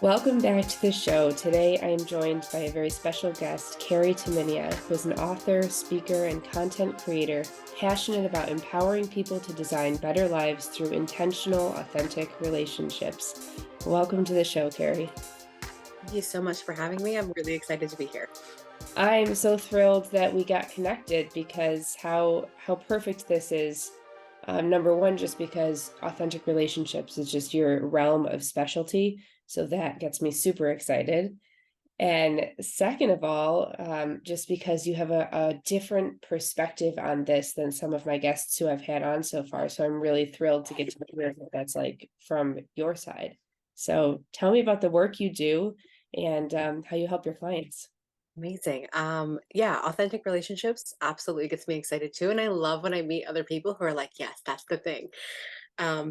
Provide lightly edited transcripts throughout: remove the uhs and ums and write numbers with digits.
Welcome back to the show. Today I am joined by a very special guest, Kari Tumminia, who is an author, speaker, and content creator passionate about empowering people to design better lives through intentional, authentic relationships. Welcome to the show, Kari. Thank you so much for having me. I'm really excited to be here. I'm so thrilled that we got connected because how perfect this is. Number one, just because authentic relationships is just your realm of specialty. So that gets me super excited. And second of all, just because you have a different perspective on this than some of my guests who I've had on so far. So I'm really thrilled to get to hear what that's like from your side. So tell me about the work you do and how you help your clients. Amazing. Yeah, authentic relationships absolutely gets me excited too. And I love when I meet other people who are like, yes, that's the thing.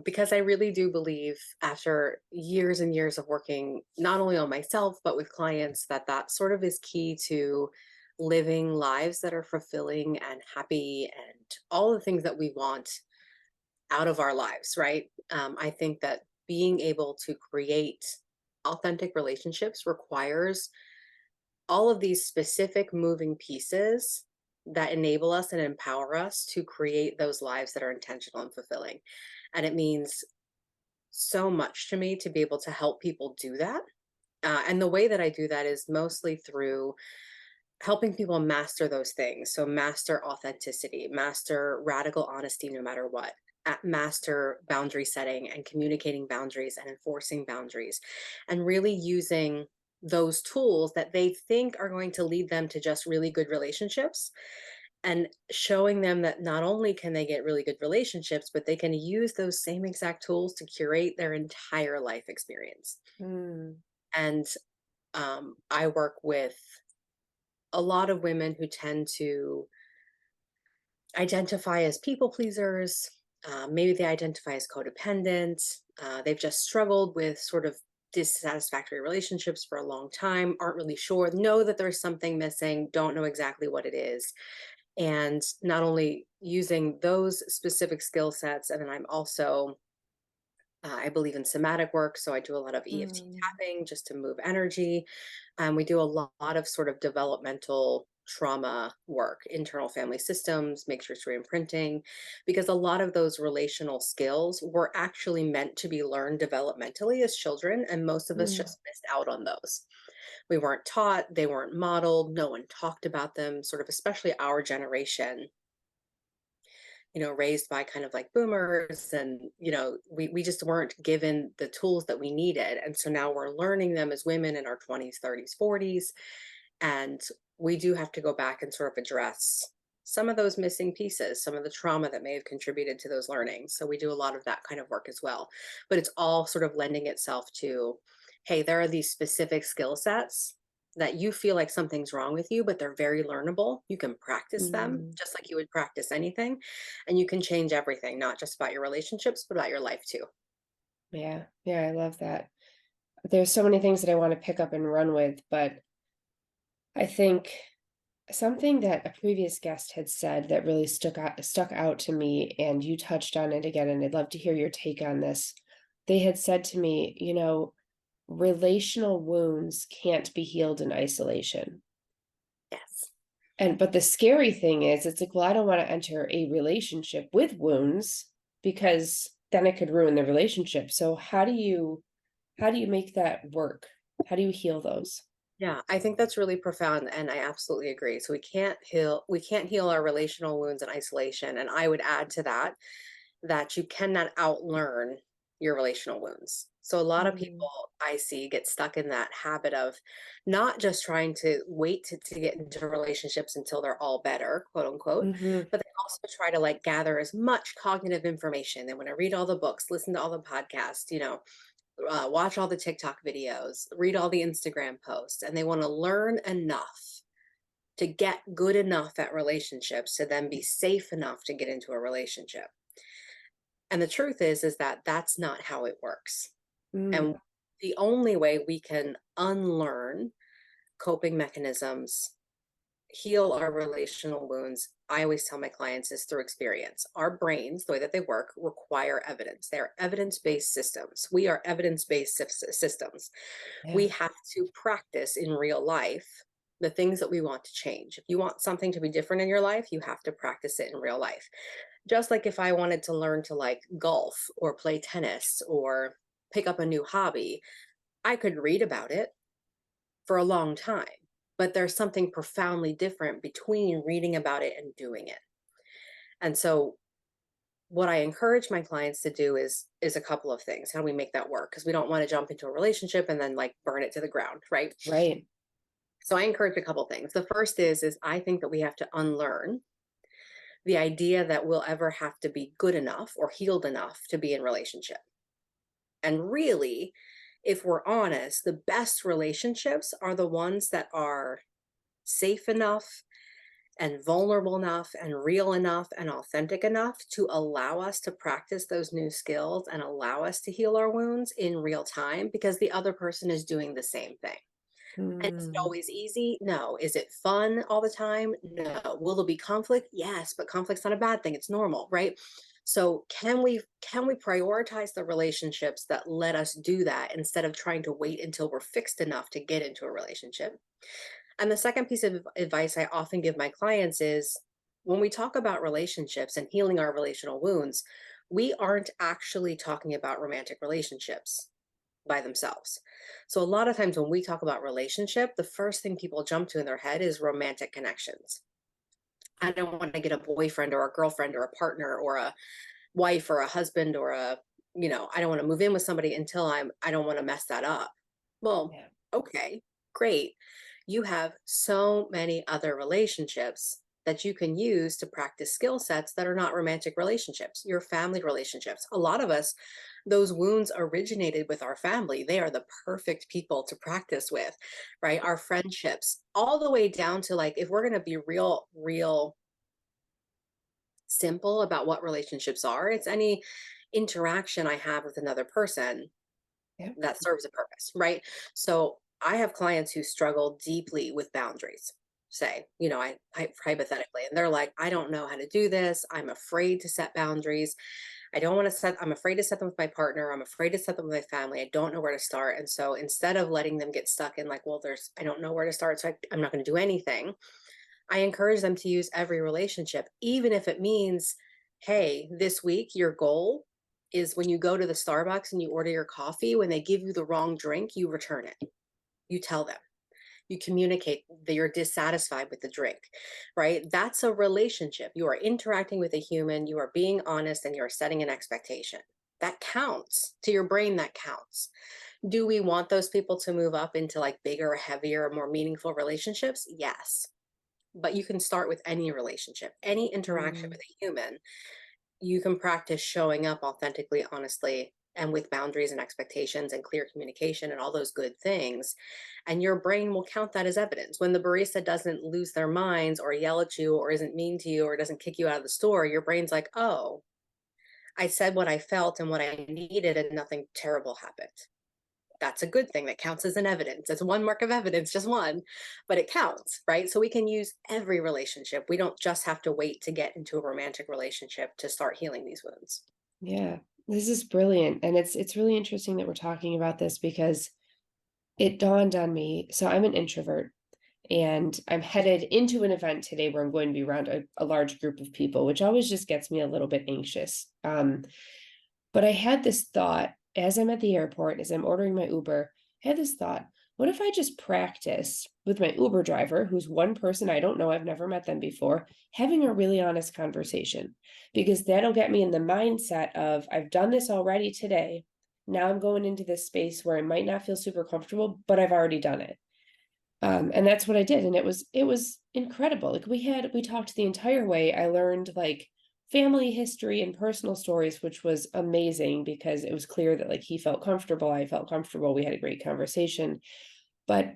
Because I really do believe after years and years of working, not only on myself, but with clients, that sort of is key to living lives that are fulfilling and happy and all the things that we want out of our lives, right? I think that being able to create authentic relationships requires all of these specific moving pieces that enable us and empower us to create those lives that are intentional and fulfilling. And it means so much to me to be able to help people do that. And the way that I do that is mostly through helping people master those things. So, master authenticity, master radical honesty no matter what, master boundary setting and communicating boundaries and enforcing boundaries, and really using those tools that they think are going to lead them to just really good relationships, and showing them that not only can they get really good relationships, but they can use those same exact tools to curate their entire life experience. Mm, And I work with a lot of women who tend to identify as people pleasers. Maybe they identify as codependent. They've just struggled with sort of dissatisfactory relationships for a long time, aren't really sure, know that there's something missing, don't know exactly what it is. And not only using those specific skill sets, and then I'm also I believe in somatic work, so I do a lot of EFT mm, tapping just to move energy. We do a lot of sort of developmental trauma work, internal family systems, matrix reimprinting, because a lot of those relational skills were actually meant to be learned developmentally as children, and most of us mm, just missed out on those. We weren't taught, they weren't modeled, no one talked about them, sort of, especially our generation, raised by kind of like boomers, and we just weren't given the tools that we needed, and so now we're learning them as women in our 20s, 30s, 40s, and we do have to go back and sort of address some of those missing pieces, some of the trauma that may have contributed to those learnings. So we do a lot of that kind of work as well, but it's all sort of lending itself to, hey, there are these specific skill sets that you feel like something's wrong with you, but they're very learnable. You can practice them mm. just like you would practice anything, and you can change everything, not just about your relationships, but about your life too. Yeah, yeah, I love that. There's so many things that I want to pick up and run with, but I think something that a previous guest had said that really stuck out to me, and you touched on it again, and I'd love to hear your take on this. They had said to me, relational wounds can't be healed in isolation. Yes. And but the scary thing is it's like, well, I don't want to enter a relationship with wounds because then it could ruin the relationship. So how do you make that work? How do you heal those? Yeah, I think that's really profound, and I absolutely agree. So we can't heal our relational wounds in isolation, and I would add to that that you cannot outlearn your relational wounds. So a lot of Mm, people I see get stuck in that habit of not just trying to wait to get into relationships until they're all better, quote unquote, mhm, but they also try to like gather as much cognitive information. They want to read all the books, listen to all the podcasts, watch all the TikTok videos, read all the Instagram posts, and they want to learn enough to get good enough at relationships to then be safe enough to get into a relationship. And the truth is that that's not how it works. mm, And the only way we can unlearn coping mechanisms heal our relational wounds, I always tell my clients, is through experience. Our brains, the way that they work, require evidence. They're evidence-based systems. We are evidence-based systems. Yeah. We have to practice in real life the things that we want to change. If you want something to be different in your life, you have to practice it in real life. Just like if I wanted to learn to like golf or play tennis or pick up a new hobby, I could read about it for a long time, but there's something profoundly different between reading about it and doing it. And so what I encourage my clients to do is a couple of things. How do we make that work? Because we don't want to jump into a relationship and then like burn it to the ground, right? Right. So I encourage a couple things. The first is I think that we have to unlearn the idea that we'll ever have to be good enough or healed enough to be in relationship. And really, if we're honest, the best relationships are the ones that are safe enough and vulnerable enough and real enough and authentic enough to allow us to practice those new skills and allow us to heal our wounds in real time because the other person is doing the same thing. And is it Mm. always easy? No. Is it fun all the time? No. Will there be conflict? Yes, but conflict's not a bad thing. It's normal, right? So can we prioritize the relationships that let us do that instead of trying to wait until we're fixed enough to get into a relationship? And the second piece of advice I often give my clients is when we talk about relationships and healing our relational wounds, we aren't actually talking about romantic relationships by themselves. So a lot of times when we talk about relationship, the first thing people jump to in their head is romantic connections. I don't want to get a boyfriend or a girlfriend or a partner or a wife or a husband or I don't want to move in with somebody until I don't want to mess that up. Well, Yeah. okay, great. You have so many other relationships that you can use to practice skill sets that are not romantic relationships, your family relationships. A lot of us, those wounds originated with our family. They are the perfect people to practice with, right? Our friendships, all the way down to like, if we're going to be real simple about what relationships are, it's any interaction I have with another person Yeah. that serves a purpose, right? So I have clients who struggle deeply with boundaries, say, I hypothetically, and they're like, I don't know how to do this. I'm afraid to set boundaries. I'm afraid to set them with my partner. I'm afraid to set them with my family. I don't know where to start. And so instead of letting them get stuck in like, well, I don't know where to start. So I'm not going to do anything. I encourage them to use every relationship, even if it means, hey, this week, your goal is when you go to the Starbucks and you order your coffee, when they give you the wrong drink, you return it. You tell them, you communicate that you're dissatisfied with the drink, right? That's a relationship. You are interacting with a human, you are being honest, and you're setting an expectation. That counts to your brain, that counts. Do we want those people to move up into like bigger, heavier, more meaningful relationships? Yes. But you can start with any relationship, any interaction Mm. with a human. You can practice showing up authentically, honestly, and with boundaries and expectations and clear communication and all those good things. And your brain will count that as evidence. When the barista doesn't lose their minds or yell at you or isn't mean to you or doesn't kick you out of the store, your brain's like, oh, I said what I felt and what I needed and nothing terrible happened. That's a good thing. That counts as an evidence. It's one mark of evidence, just one, but it counts, right? So we can use every relationship. We don't just have to wait to get into a romantic relationship to start healing these wounds. Yeah. This is brilliant. And it's really interesting that we're talking about this because it dawned on me. So I'm an introvert and I'm headed into an event today where I'm going to be around a large group of people, which always just gets me a little bit anxious. But I had this thought as I'm at the airport, as I'm ordering my Uber, I had this thought, what if I just practice with my Uber driver, who's one person I don't know, I've never met them before, having a really honest conversation? Because that'll get me in the mindset of I've done this already today. Now I'm going into this space where I might not feel super comfortable, but I've already done it. And that's what I did. And it was incredible. Like we talked the entire way. I learned like family history and personal stories, which was amazing because it was clear that like he felt comfortable, I felt comfortable. We had a great conversation. But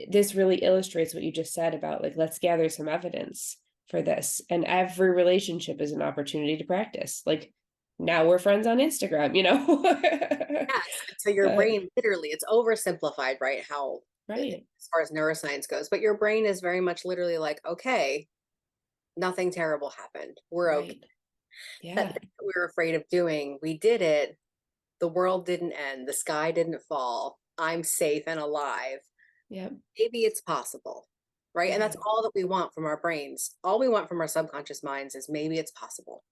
this really illustrates what you just said about like, let's gather some evidence for this. And every relationship is an opportunity to practice. Like now we're friends on Instagram, you know? Yes. So your uh, brain literally, it's oversimplified, right? How Right. as far as neuroscience goes. But your brain is very much literally like, okay, nothing terrible happened. We're okay. Right. That Yeah. thing that we were afraid of doing, we did it. The world didn't end. The sky didn't fall. I'm safe and alive. Yep. Maybe it's possible. Right. And Yeah. that's all that we want from our brains. All we want from our subconscious minds is maybe it's possible.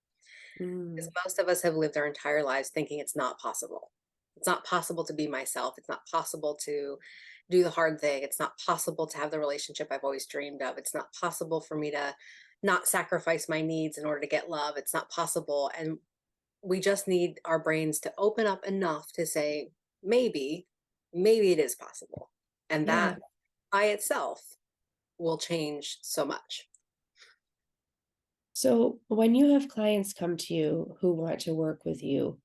Because Mm. most of us have lived our entire lives thinking it's not possible. It's not possible to be myself. It's not possible to do the hard thing. It's not possible to have the relationship I've always dreamed of. It's not possible for me to not sacrifice my needs in order to get love. It's not possible. And we just need our brains to open up enough to say, maybe, maybe it is possible. And Yeah. that by itself will change so much. So when you have clients come to you who want to work with you,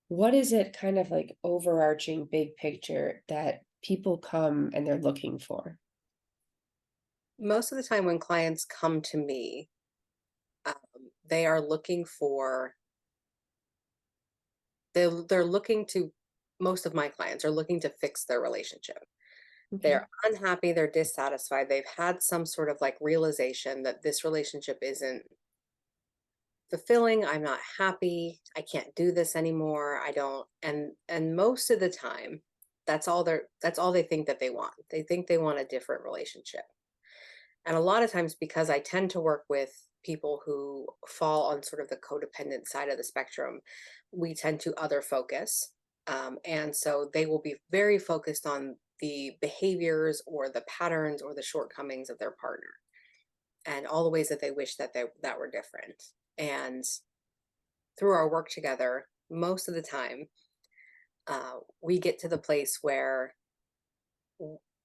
what is it kind of like overarching big picture that people come and they're looking for? Most of the time when clients come to me, they are looking for, they're looking to, most of my clients are looking to fix their relationship. Okay. They're unhappy, they're dissatisfied, they've had some sort of like realization that this relationship isn't fulfilling, I'm not happy, I can't do this anymore, I don't, and most of the time that's all they think that they want. They think they want a different relationship. And a lot of times, because I tend to work with people who fall on sort of the codependent side of the spectrum, we tend to other focus. And so they will be very focused on the behaviors or the patterns or the shortcomings of their partner and all the ways that they wish that were different. And through our work together, most of the time, we get to the place where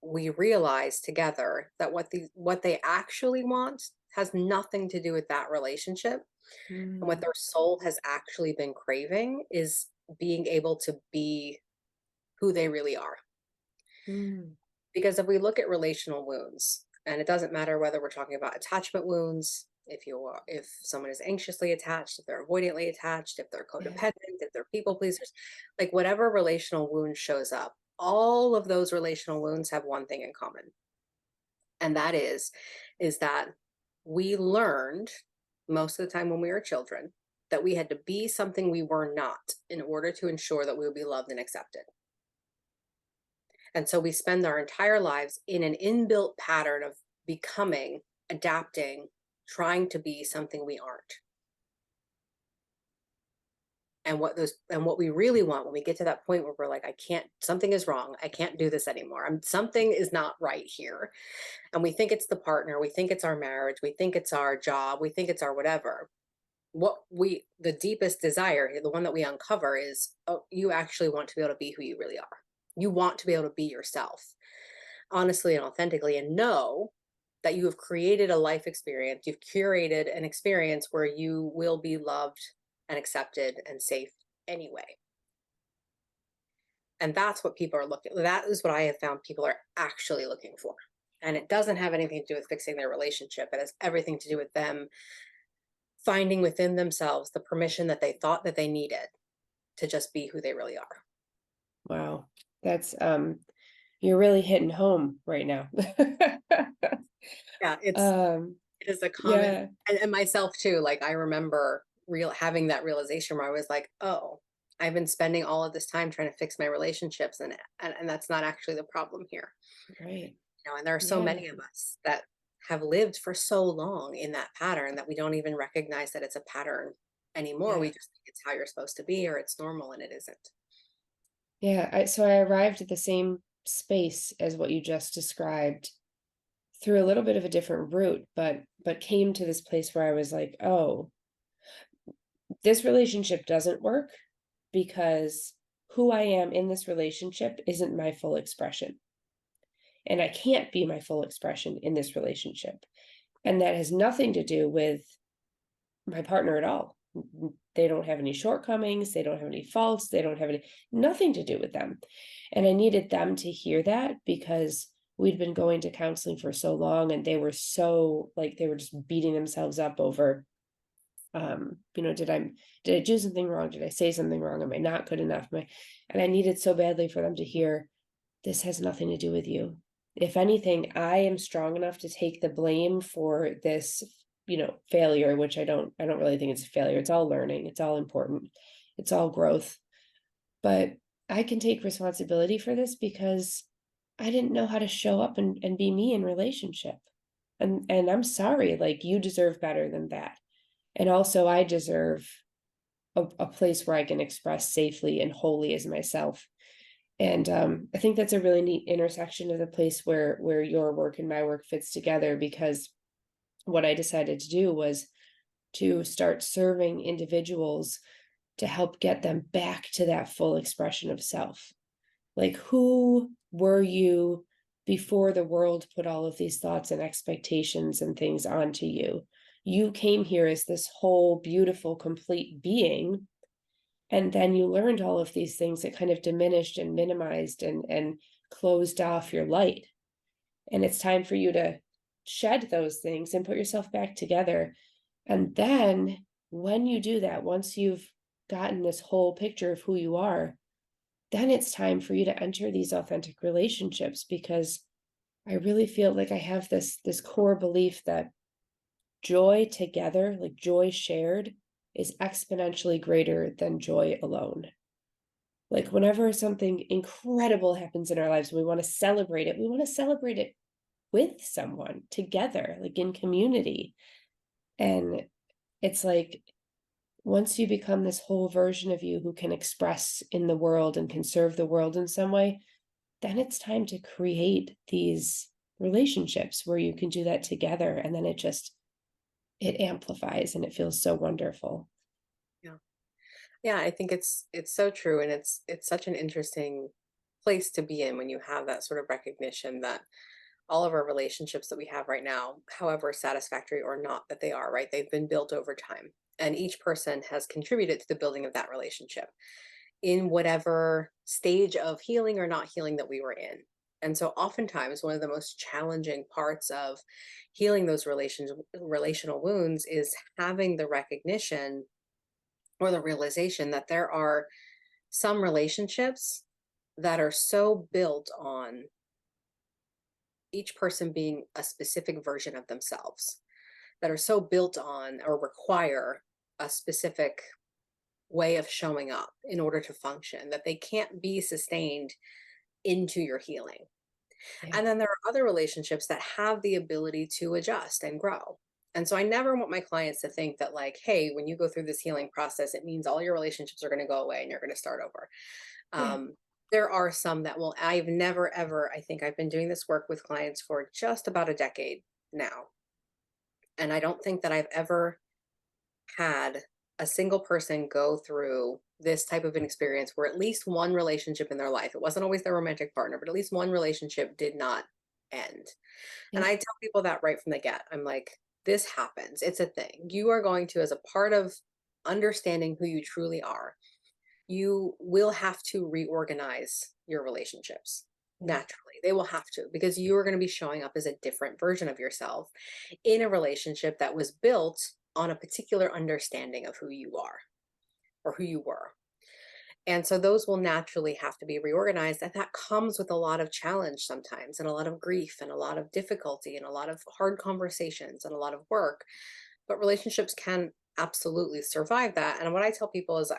we realize together that what they actually want has nothing to do with that relationship, and what Mm. their soul has actually been craving is being able to be who they really are. Mm. Because if we look at relational wounds, and it doesn't matter whether we're talking about attachment wounds, if someone is anxiously attached, if they're avoidantly attached, if they're Yeah. codependent, if they're people pleasers, like whatever relational wound shows up, all of those relational wounds have one thing in common. And that is that we learned most of the time when we were children that we had to be something we were not in order to ensure that we would be loved and accepted. And so we spend our entire lives in an inbuilt pattern of becoming, adapting, trying to be something we aren't. And what we really want when we get to that point where we're like, I can't, something is wrong, I can't do this anymore, something is not right here, and we think it's the partner, we think it's our marriage, we think it's our job, we think it's our whatever. What we The deepest desire, the one that we uncover, is, oh, you actually want to be able to be who you really are. You want to be able to be yourself honestly and authentically, and know that you have created a life experience, you've curated an experience where you will be loved and accepted and safe anyway. And that's what people are looking, that is what I have found people are actually looking for. And it doesn't have anything to do with fixing their relationship. It has everything to do with them finding within themselves the permission that they thought that they needed to just be who they really are. Wow. That's you're really hitting home right now. Yeah, um it is a common, yeah. and myself too. Like I remember real having that realization where I was like, oh, I've been spending all of this time trying to fix my relationships, and that's not actually the problem here. Right. And there are so Yeah. many of us that have lived for so long in that pattern that we don't even recognize that it's a pattern anymore. We Yeah. just think it's how you're supposed to be or it's normal, and it isn't. Yeah. So I arrived at the same space as what you just described through a little bit of a different route, but came to this place where I was like, oh, this relationship doesn't work because who I am in this relationship isn't my full expression. And I can't be my full expression in this relationship. And that has nothing to do with my partner at all. They don't have any shortcomings, they don't have any faults, they don't have any nothing to do with them. And I needed them to hear that because we'd been going to counseling for so long and they were so like they were just beating themselves up over did I do something wrong? Did I say something wrong? Am I not good enough? And I needed so badly for them to hear this has nothing to do with you. If anything, I am strong enough to take the blame for this, failure, which I don't really think it's a failure. It's all learning, it's all important, it's all growth. But I can take responsibility for this because I didn't know how to show up and be me in relationship. And I'm sorry, like you deserve better than that. And also I deserve a place where I can express safely and wholly as myself. And I think that's a really neat intersection of the place where your work and my work fits together, because what I decided to do was to start serving individuals to help get them back to that full expression of self. Like, who were you before the world put all of these thoughts and expectations and things onto you? You came here as this whole, beautiful, complete being. And then you learned all of these things that kind of diminished and minimized and closed off your light. And it's time for you to shed those things and put yourself back together. And then when you do that, once you've gotten this whole picture of who you are, then it's time for you to enter these authentic relationships, because I really feel like I have this core belief that joy together, like joy shared, is exponentially greater than joy alone. Like whenever something incredible happens in our lives, we want to celebrate it. We want to celebrate it with someone together, like in community. And it's like once you become this whole version of you who can express in the world and can serve the world in some way, then it's time to create these relationships where you can do that together. And then it amplifies and it feels so wonderful. Yeah. Yeah, I think it's so true, and it's such an interesting place to be in when you have that sort of recognition that all of our relationships that we have right now, however satisfactory or not that they are, right? They've been built over time. And each person has contributed to the building of that relationship in whatever stage of healing or not healing that we were in. And so oftentimes one of the most challenging parts of healing those relational wounds is having the recognition or the realization that there are some relationships that are so built on each person being a specific version of themselves, that are so built on or require a specific way of showing up in order to function, that they can't be sustained into your healing. Yeah. And then there are other relationships that have the ability to adjust and grow. And so I never want my clients to think that, like, hey, when you go through this healing process, it means all your relationships are going to go away and you're going to start over. Yeah. Um, there are some that will, I've never ever, I think I've been doing this work with clients for just about a decade now. And I don't think that I've ever had a single person go through this type of an experience where at least one relationship in their life, it wasn't always their romantic partner, but at least one relationship did not end. And Yeah. I tell people that right from the get. I'm like, this happens. It's a thing. You are going to, as a part of understanding who you truly are, you will have to reorganize your relationships Yeah. naturally. They will have to, because you are going to be showing up as a different version of yourself in a relationship that was built on a particular understanding of who you are or who you were. And so those will naturally have to be reorganized. And that comes with a lot of challenge sometimes, and a lot of grief, and a lot of difficulty, and a lot of hard conversations, and a lot of work. But relationships can absolutely survive that. And what I tell people is,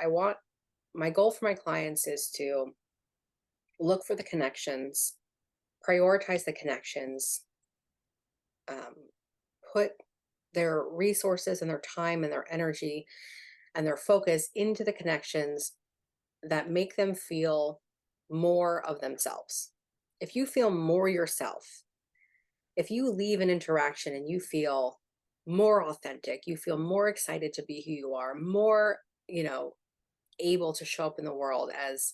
my goal for my clients is to look for the connections, prioritize the connections, um, put their resources and their time and their energy and their focus into the connections that make them feel more of themselves. If you feel more yourself, if you leave an interaction and you feel more authentic, you feel more excited to be who you are, more, able to show up in the world as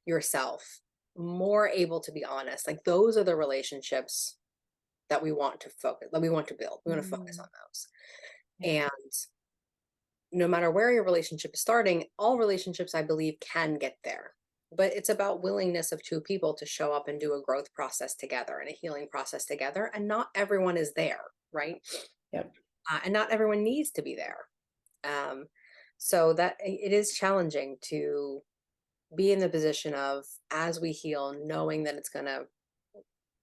yourself, more able to be honest. Like, those are the relationships that we want to focus, that we want to build. We want to focus Mm, on those. yeah. And no matter where your relationship is starting, all relationships, I believe, can get there. But it's about willingness of two people to show up and do a growth process together and a healing process together. And not everyone is there, right? Yep. And not everyone needs to be there. Um, so that it is challenging to be in the position of, as we heal, knowing that it's going to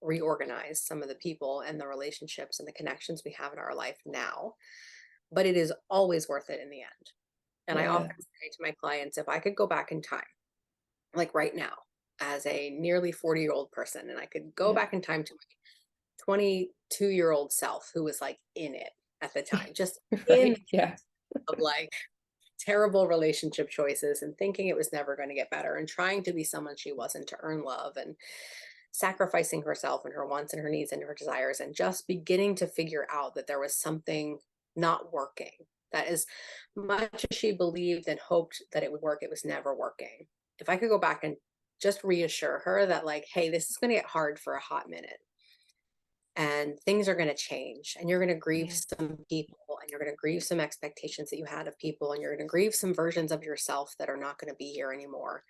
reorganize some of the people and the relationships and the connections we have in our life now, but it is always worth it in the end. And I Yeah. often say to my clients, if I could go back in time, like right now, as a nearly 40-year-old person, and I could go Yeah. back in time to my 22-year-old self who was like in it at the time, just in Right. Yeah. of like terrible relationship choices and thinking it was never going to get better and trying to be someone she wasn't to earn love and sacrificing herself and her wants and her needs and her desires and just beginning to figure out that there was something not working. That as much as she believed and hoped that it would work, it was never working. If I could go back and just reassure her that, like, hey, this is going to get hard for a hot minute and things are going to change and you're going to grieve Yeah. some people and you're going to grieve some expectations that you had of people and you're going to grieve some versions of yourself that are not going to be here anymore.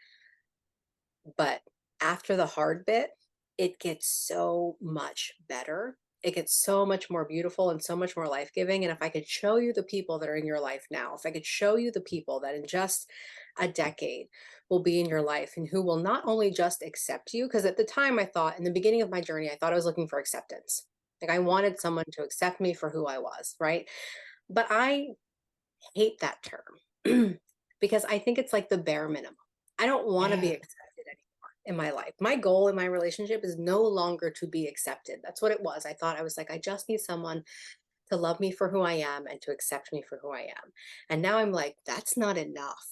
But after the hard bit, it gets so much better. It gets so much more beautiful and so much more life-giving. And if I could show you the people that are in your life now, if I could show you the people that in just a decade will be in your life and who will not only just accept you, because at the time I thought, in the beginning of my journey, I thought I was looking for acceptance. Like I wanted someone to accept me for who I was, right? But I hate that term because I think it's like the bare minimum. I don't want to be Yeah. accepted anymore in my life. My goal in my relationship is no longer to be accepted. That's what it was. I thought I was like, I just need someone to love me for who I am and to accept me for who I am. And now I'm like, that's not enough.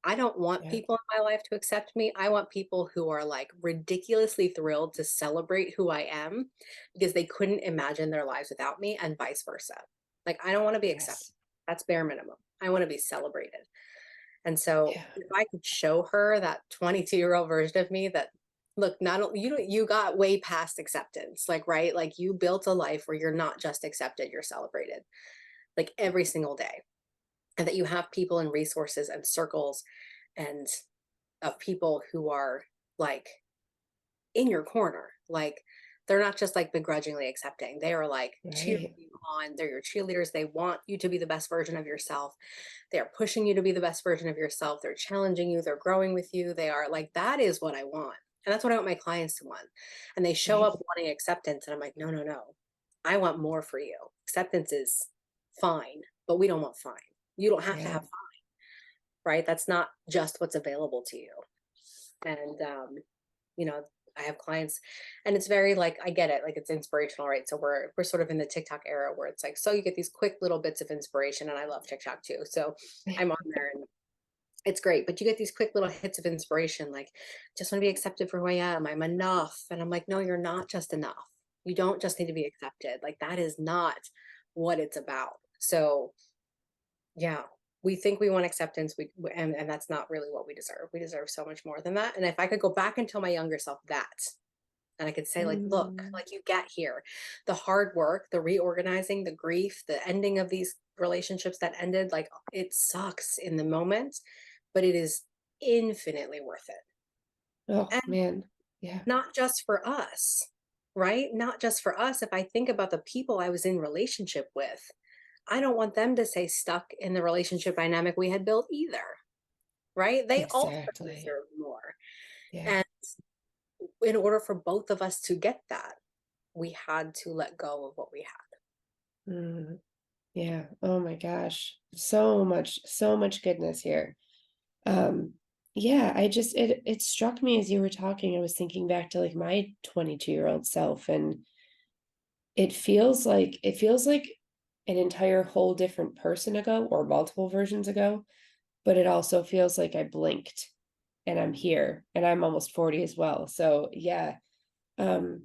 I don't want Yeah. people in my life to accept me. I want people who are like ridiculously thrilled to celebrate who I am because they couldn't imagine their lives without me and vice versa. Like, I don't want to be accepted. Yes. That's bare minimum. I want to be celebrated. And so Yeah. if I could show her that 22-year-old version of me that, look, not only you got way past acceptance, like, right? Like you built a life where you're not just accepted, you're celebrated like every single day. And that you have people and resources and circles and of people who are like in your corner. Like they're not just like begrudgingly accepting. They are like cheering Right. you on. They're your cheerleaders. They want you to be the best version of yourself. They are pushing you to be the best version of yourself. They're challenging you. They're growing with you. They are like, that is what I want. And that's what I want my clients to want. And they show Right. up wanting acceptance. And I'm like, no, no, no. I want more for you. Acceptance is fine, but we don't want fine. You don't have to Yeah. have fine, right? That's not just what's available to you. And you know, I have clients and it's very like I get it, like it's inspirational, right? So we're sort of in the TikTok era where it's like so you get these quick little bits of inspiration and I love TikTok too. So I'm on there and it's great, but you get these quick little hits of inspiration like just want to be accepted for who I am. I'm enough. And I'm like, no, you're not just enough. You don't just need to be accepted. Like that is not what it's about. So yeah, we think we want acceptance, and that's not really what we deserve. We deserve so much more than that. And if I could go back and tell my younger self that, and I could say, like, look, Mm. like you get here, the hard work, the reorganizing, the grief, the ending of these relationships that ended, like it sucks in the moment, but it is infinitely worth it. Oh And man. Yeah. not just for us, right? Not just for us. If I think about the people I was in relationship with, I don't want them to stay stuck in the relationship dynamic we had built either, right? They also Exactly. deserve more. Yeah. And in order for both of us to get that, we had to let go of what we had. Mm. Yeah. Oh my gosh. So much goodness here. Um, yeah, I just it struck me as you were talking, I was thinking back to like my 22-year-old self, and it feels like an entire whole different person ago or multiple versions ago, but it also feels like I blinked and I'm here and I'm almost 40 as well. So yeah. Um,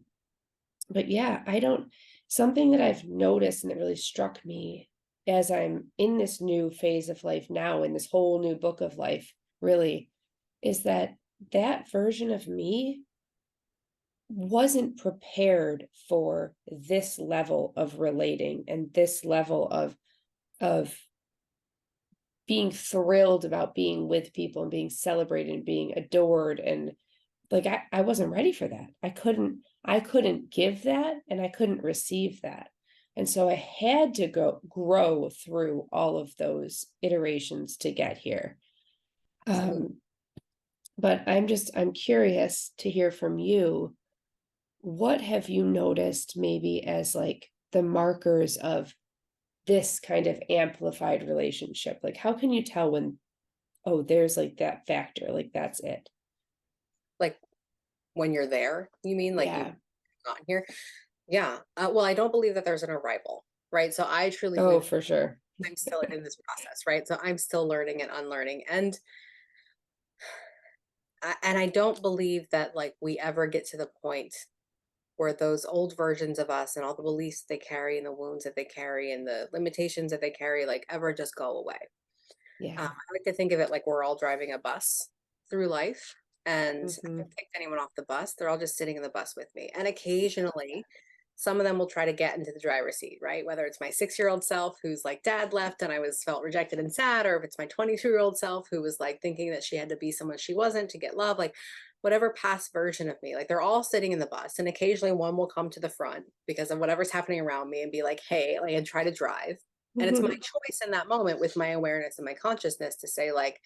but yeah, I don't something that I've noticed and that really struck me as I'm in this new phase of life now, in this whole new book of life, really, is that that version of me wasn't prepared for this level of relating and this level of being thrilled about being with people and being celebrated and being adored, and like I wasn't ready for that. I couldn't give that and I couldn't receive that. And so I had to go grow through all of those iterations to get here. Absolutely. Um, but I'm curious to hear from you. what have you noticed maybe as like the markers of this kind of amplified relationship? Like, how can you tell when, oh, there's like that factor, like that's it? Like when you're there, you mean like you've Yeah. gotten here? Yeah. Well, I don't believe that there's an arrival, right? So I truly Oh, believe for sure. I'm still in this process, right? So I'm still learning and unlearning. And I don't believe that like we ever get to the point where those old versions of us and all the beliefs they carry and the wounds that they carry and the limitations that they carry like ever just go away. Yeah. I like to think of it like we're all driving a bus through life, and I Hmm. haven't kicked anyone off the bus. They're all just sitting in the bus with me. And occasionally, some of them will try to get into the driver's seat, right? Whether it's my 6-year-old self who's like, dad left and I was felt rejected and sad, or if it's my 22-year-old self who was like thinking that she had to be someone she wasn't to get love, like whatever past version of me, like they're all sitting in the bus. And occasionally one will come to the front because of whatever's happening around me and be like, hey, like, and try to drive. And it's my choice in that moment with my awareness and my consciousness to say, like,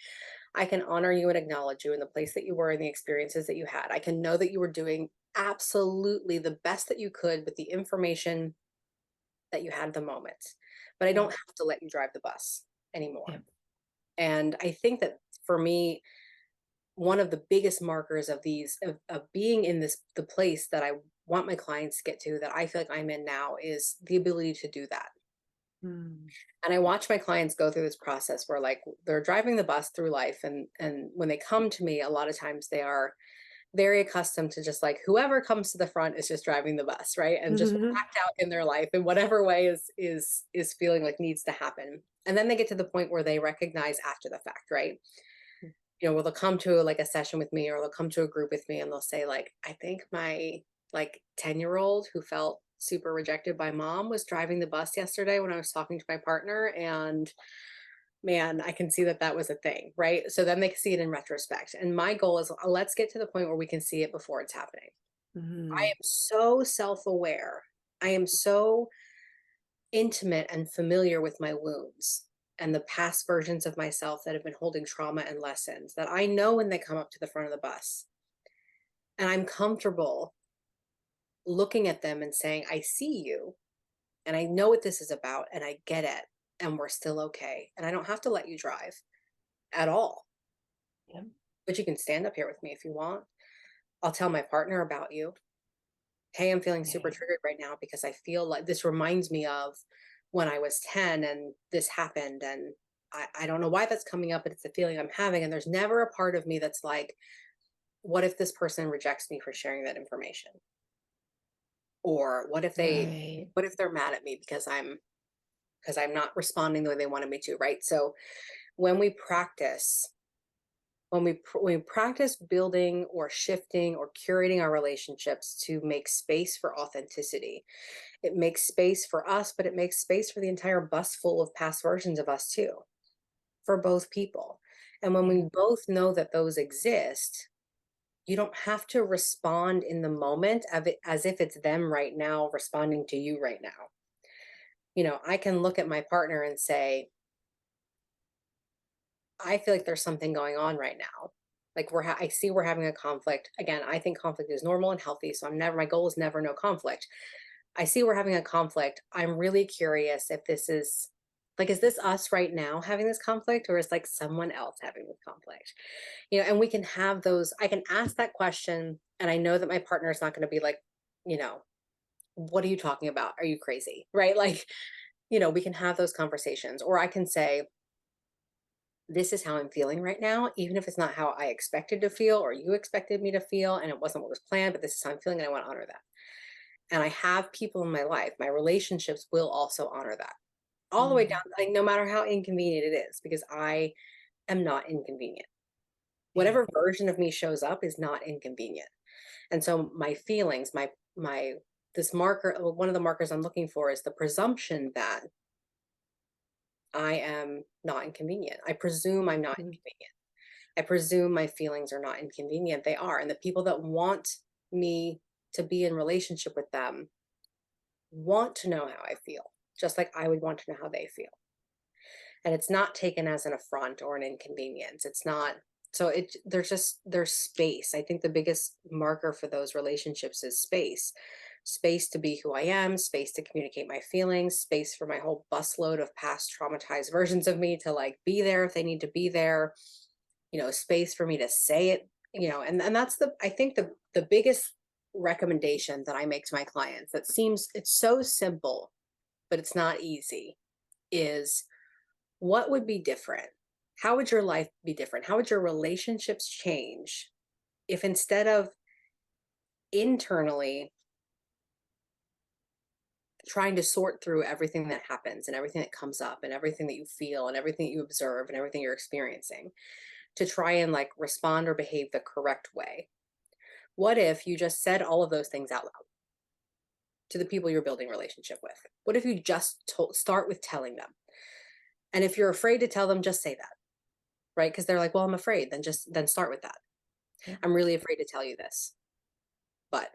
I can honor you and acknowledge you in the place that you were and the experiences that you had. I can know that you were doing absolutely the best that you could with the information that you had at the moment. But I Yeah. don't have to let you drive the bus Yeah. anymore. And I think that for me, one of the biggest markers of these of being in this the place that I want my clients to get to that I feel like I'm in now is the ability to do that. Mm. And I watch my clients go through this process where like they're driving the bus through life, and when they come to me a lot of times they are very accustomed to just like whoever comes to the front is just driving the bus, right? And just act out in their life in whatever way is feeling like needs to happen. And then they get to the point where they recognize after the fact, right? You know, well, they'll come to like a session with me or they'll come to a group with me and they'll say like, I think my like 10-year-old who felt super rejected by mom was driving the bus yesterday when I was talking to my partner, and man, I can see that that was a thing, right? So then they can see it in retrospect. And my goal is let's get to the point where we can see it before it's happening. I Mhm. am so self-aware. I am so intimate and familiar with my wounds and the past versions of myself that have been holding trauma and lessons that I know when they come up to the front of the bus. And I'm comfortable looking at them and saying, I see you and I know what this is about and I get it and we're still okay. And I don't have to let you drive at all. Yep. But you can stand up here with me if you want. I'll tell my partner about you. Hey, I'm feeling super Yeah. triggered right now because I feel like this reminds me of when I was 10 and this happened. And I don't know why that's coming up, but it's a feeling I'm having. And there's never a part of me that's like, what if this person rejects me for sharing that information? Or Right. what if they're mad at me because I'm not responding the way they wanted me to, right? So when we practice when we practice building or shifting or curating our relationships to make space for authenticity, it makes space for us, but it makes space for the entire bus full of past versions of us too, for both people. And when Yeah. we both know that those exist, you don't have to respond in the moment of it as if it's them right now responding to you right now. You know, I can look at my partner and say, I feel like there's something going on right now. Like I see we're having a conflict. Again, I think conflict is normal and healthy. So my goal is never no conflict. I see we're having a conflict. I'm really curious if this is like, is this us right now having this conflict or is like someone else having this conflict? You know, and we can have those, I can ask that question. And I know that my partner is not going to be like, you know, what are you talking about? Are you crazy? Right? Like, you know, we can have those conversations. Or I can say, this is how I'm feeling right now, even if it's not how I expected to feel or you expected me to feel, and it wasn't what was planned, but this is how I'm feeling, and I want to honor that. And I have people in my life, my relationships will also honor that all the way down, Mm. like no matter how inconvenient it is, because I am not inconvenient. Yeah. Whatever version of me shows up is not inconvenient. And so my feelings, my this marker, one of the markers I'm looking for is the presumption that I am not inconvenient. I presume I'm not Mhm. inconvenient. I presume my feelings are not inconvenient. They are. And the people that want me to be in relationship with them want to know how I feel, just like I would want to know how they feel. And it's not taken as an affront or an inconvenience. It's not, So there's space. I think the biggest marker for those relationships is space. Space to be who I am, space to communicate my feelings, space for my whole busload of past traumatized versions of me to like be there if they need to be there, space for me to say it, and that's I think the biggest recommendation that I make to my clients, that seems, it's so simple, but it's not easy, is what would be different? How would your life be different? How would your relationships change if instead of internally trying to sort through everything that happens and everything that comes up and everything that you feel and everything that you observe and everything you're experiencing, to try and like respond or behave the correct way? What if you just said all of those things out loud to the people you're building a relationship with? What if you just start with telling them? And if you're afraid to tell them, just say that, right? Because they're like, well, I'm afraid. Then start with that. Yeah. I'm really afraid to tell you this. But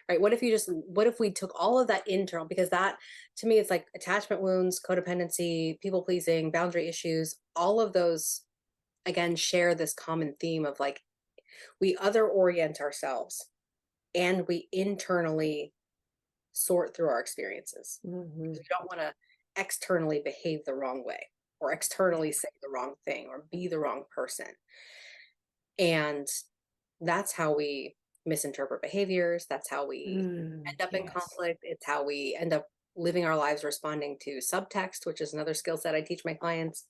right, what if we took all of that internal, because that to me, it's like attachment wounds, codependency, people pleasing, boundary issues, all of those again share this common theme of like, we other orient ourselves and we internally sort through our experiences. Mhm. We don't want to externally behave the wrong way or externally say the wrong thing or be the wrong person. And that's how we misinterpret behaviors. That's how we end up in Yes. conflict. It's how we end up living our lives responding to subtext, which is another skill set I teach my clients.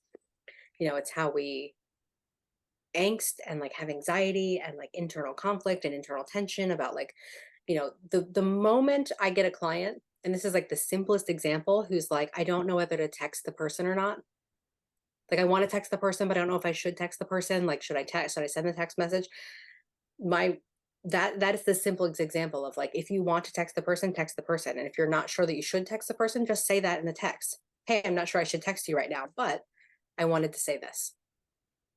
It's how we angst and like have anxiety and like internal conflict and internal tension about like, the moment I get a client, and this is like the simplest example, who's like, I don't know whether to text the person or not. Like I want to text the person, but I don't know if I should text the person. Like, should I send the text message? My that is the simplest example of like, if you want to text the person, text the person. And if you're not sure that you should text the person, just say that in the text. Hey, I'm not sure I should text you right now, but I wanted to say this.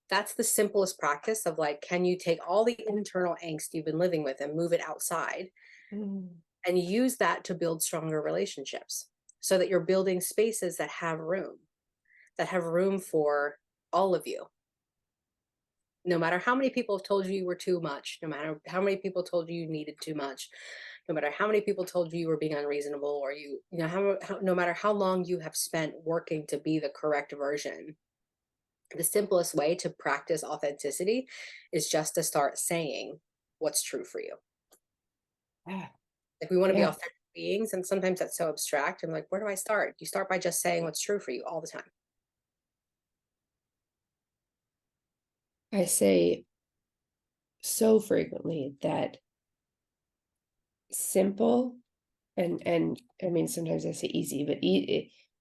That's the simplest practice of like, can you take all the internal angst you've been living with and move it outside Mm. and use that to build stronger relationships, so that you're building spaces that have room for all of you. No matter how many people have told you you were too much, no matter how many people told you you needed too much, no matter how many people told you you were being unreasonable, or no matter how long you have spent working to be the correct version, the simplest way to practice authenticity is just to start saying what's true for you. Yeah. Like, we want to be Yeah. authentic beings, and sometimes that's so abstract. I'm like, where do I start? You start by just saying what's true for you all the time. I say so frequently that simple and I mean, sometimes I say easy, but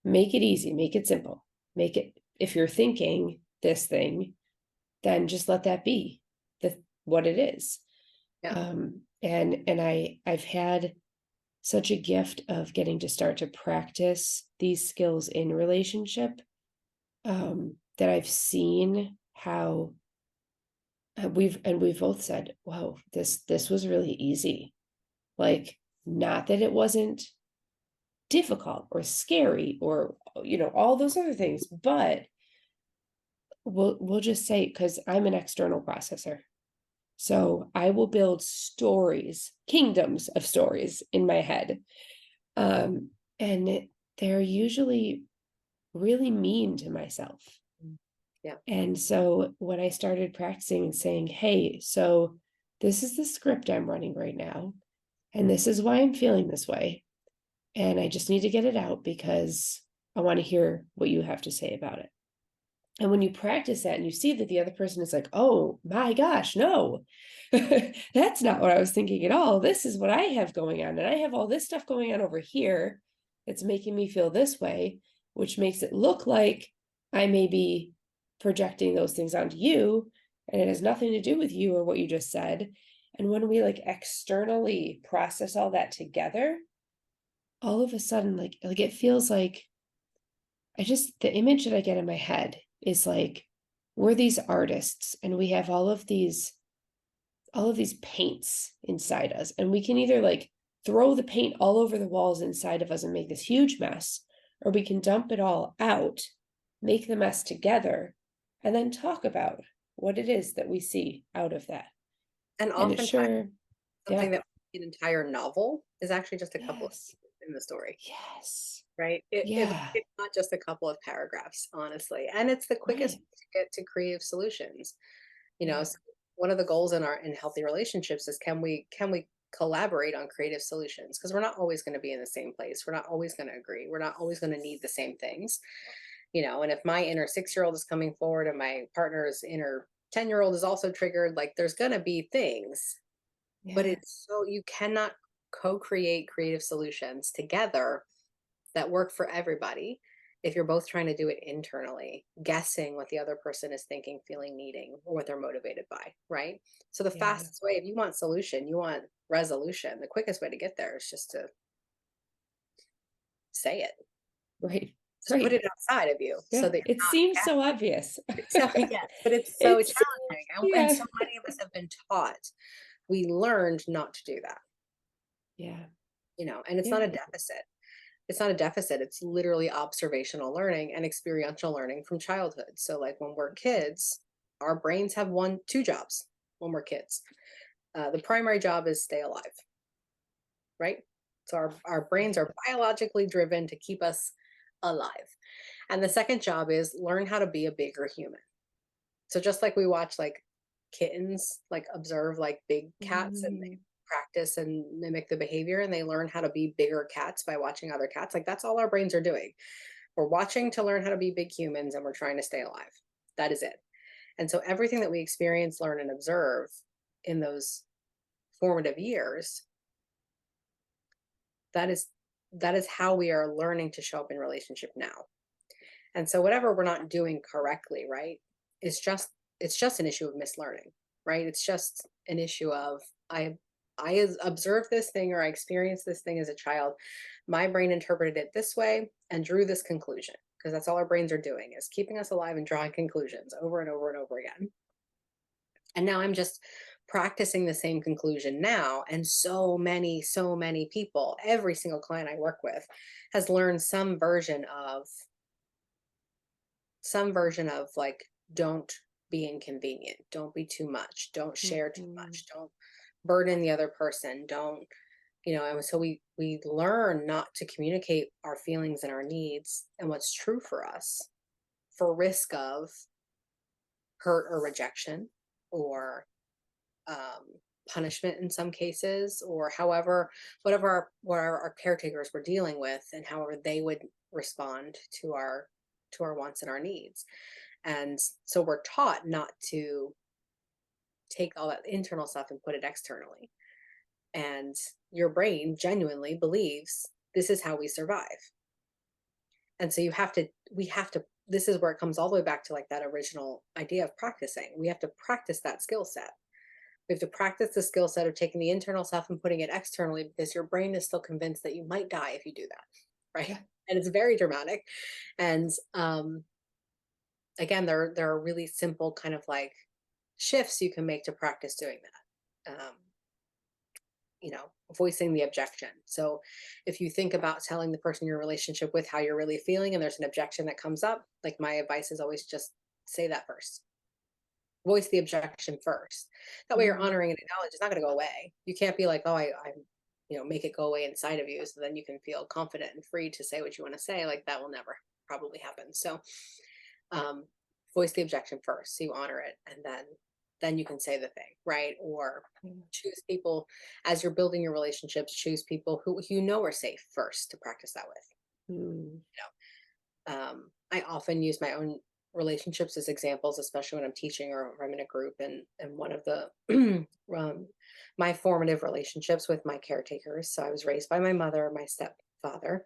make it easy, make it simple. Make it, if you're thinking this thing, then just let that be what it is. Yeah. And I've had such a gift of getting to start to practice these skills in relationship, that I've seen how we've both said, "Whoa, this was really easy." Like, not that it wasn't difficult or scary or all those other things, but we'll just say, because I'm an external processor. So I will build stories, kingdoms of stories in my head. And they're usually really mean to myself. Yeah. And so when I started practicing and saying, hey, so this is the script I'm running right now, and this is why I'm feeling this way. And I just need to get it out because I want to hear what you have to say about it. And when you practice that and you see that the other person is like, oh my gosh, no, that's not what I was thinking at all. This is what I have going on. And I have all this stuff going on over here that's making me feel this way, which makes it look like I may be projecting those things onto you. And it has nothing to do with you or what you just said. And when we like externally process all that together, all of a sudden, like it feels like the image that I get in my head is like, we're these artists and we have all of these paints inside us, and we can either like throw the paint all over the walls inside of us and make this huge mess, or we can dump it all out, make the mess together, and then talk about what it is that we see out of that. And And it oftentimes sure, something yeah, that an entire novel is actually just a couple of yes, sentences in the story, yes, right? yeah, It's not just a couple of paragraphs, honestly. And it's the quickest right, way to get to creative solutions. yeah, So one of the goals in healthy relationships is can we collaborate on creative solutions? Because we're not always going to be in the same place. We're not always going to agree. We're not always going to need the same things. And if my inner 6-year-old is coming forward and my partner's inner 10-year-old is also triggered, like there's going to be things, but yeah, it's so you cannot co-create creative solutions together that work for everybody if you're both trying to do it internally, guessing what the other person is thinking, feeling, needing, or what they're motivated by, right? So the yeah, fastest way, if you want solution, you want resolution, the quickest way to get there is just to say it. right, Just put right. it outside of you so Yeah, that it you're not seems so guessing. obvious. So yes, but it's so It's so, challenging. And yeah, so many of us have been taught, we learned not to do that, yeah, and it's not yeah, a deficit. It's not a deficit. It's literally observational learning and experiential learning from childhood. So like when we're kids, our brains have two jobs when we're kids. The primary job is stay alive, right? So our brains right, are biologically driven to keep us alive. And the second job is learn how to be a bigger human. So just like we watch like kittens, like observe like big cats and they mm, practice and mimic the behavior and they learn how to be bigger cats by watching other cats. Like that's all our brains are doing. We're watching to learn how to be big humans and we're trying to stay alive. That is it. And so everything that we experience, learn, and observe in those formative years, that is that is how we are learning to show up in relationship now. And so whatever we're not doing correctly, right, is it's just an issue of mislearning, right? It's just an issue of I observed this thing or I experienced this thing as a child. My brain interpreted it this way and drew this conclusion because that's all our brains are doing is keeping us alive and drawing conclusions over and over and over again. And now I'm just practicing the same conclusion now. And so many people, every single client I work with has learned some version of like, don't be inconvenient, don't be too much, don't share too mhm, much, don't burden the other person, don't, and so we learn not to communicate our feelings and our needs and what's true for us for risk of hurt or rejection or um, punishment in some cases, or whatever our caretakers were dealing with, and however they would respond to our wants and our needs. And so we're taught not to take all that internal stuff and put it externally. And your brain genuinely believes this is how we survive. And so we have to this is where it comes all the way back to like that original idea of practicing. We have to practice that skill set. We have to practice the skill set of taking the internal stuff and putting it externally because your brain is still convinced that you might die if you do that. Right. yeah, And it's very dramatic. And again, there are really simple kind of like shifts you can make to practice doing that. Voicing the objection. So if you think about telling the person you're in a relationship with how you're really feeling and there's an objection that comes up, like my advice is always just say that first. Voice the objection first. That way you're mm, honoring and acknowledge it's not going to go away. You can't be like, oh, make it go away inside of you. So then you can feel confident and free to say what you want to say. Like that will never probably happen. So um, voice the objection first. So you honor it. And then you can say the thing, right? Or yeah, choose people as you're building your relationships, choose people who you know are safe first to practice that with. mm, I often use my own relationships as examples, especially when I'm teaching or I'm in a group. And one of the my formative relationships with my caretakers. So I was raised by my mother, my stepfather.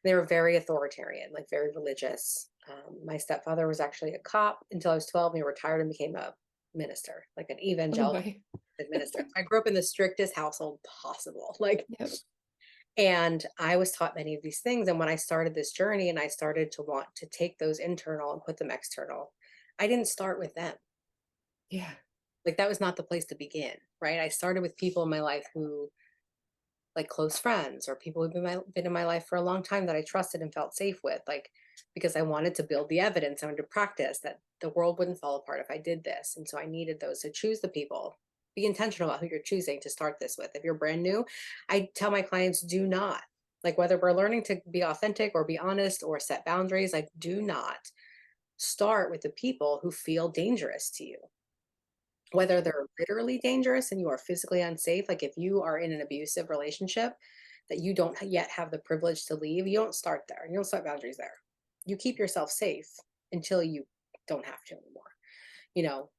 They were very authoritarian, like very religious. My stepfather was actually a cop until I was 12. And he retired and became a minister, like an oh evangelical my, minister. I grew up in the strictest household possible. Like yep, and I was taught many of these things. And when I started this journey and I started to want to take those internal and put them external, I didn't start with them. yeah, Like that was not the place to begin, right? I started with people in my life who, like close friends or people who've been in my life for a long time that I trusted and felt safe with. Like because I wanted to build the evidence. I wanted to practice that the world wouldn't fall apart if I did this. And so I needed those to choose the people. Be intentional about who you're choosing to start this with. If you're brand new, I tell my clients, do not, like, whether we're learning to be authentic or be honest or set boundaries, like, do not start with the people who feel dangerous to you, whether they're literally dangerous and you are physically unsafe. Like, if you are in an abusive relationship that you don't yet have the privilege to leave, you don't start there. You don't start boundaries there. You keep yourself safe until you don't have to anymore.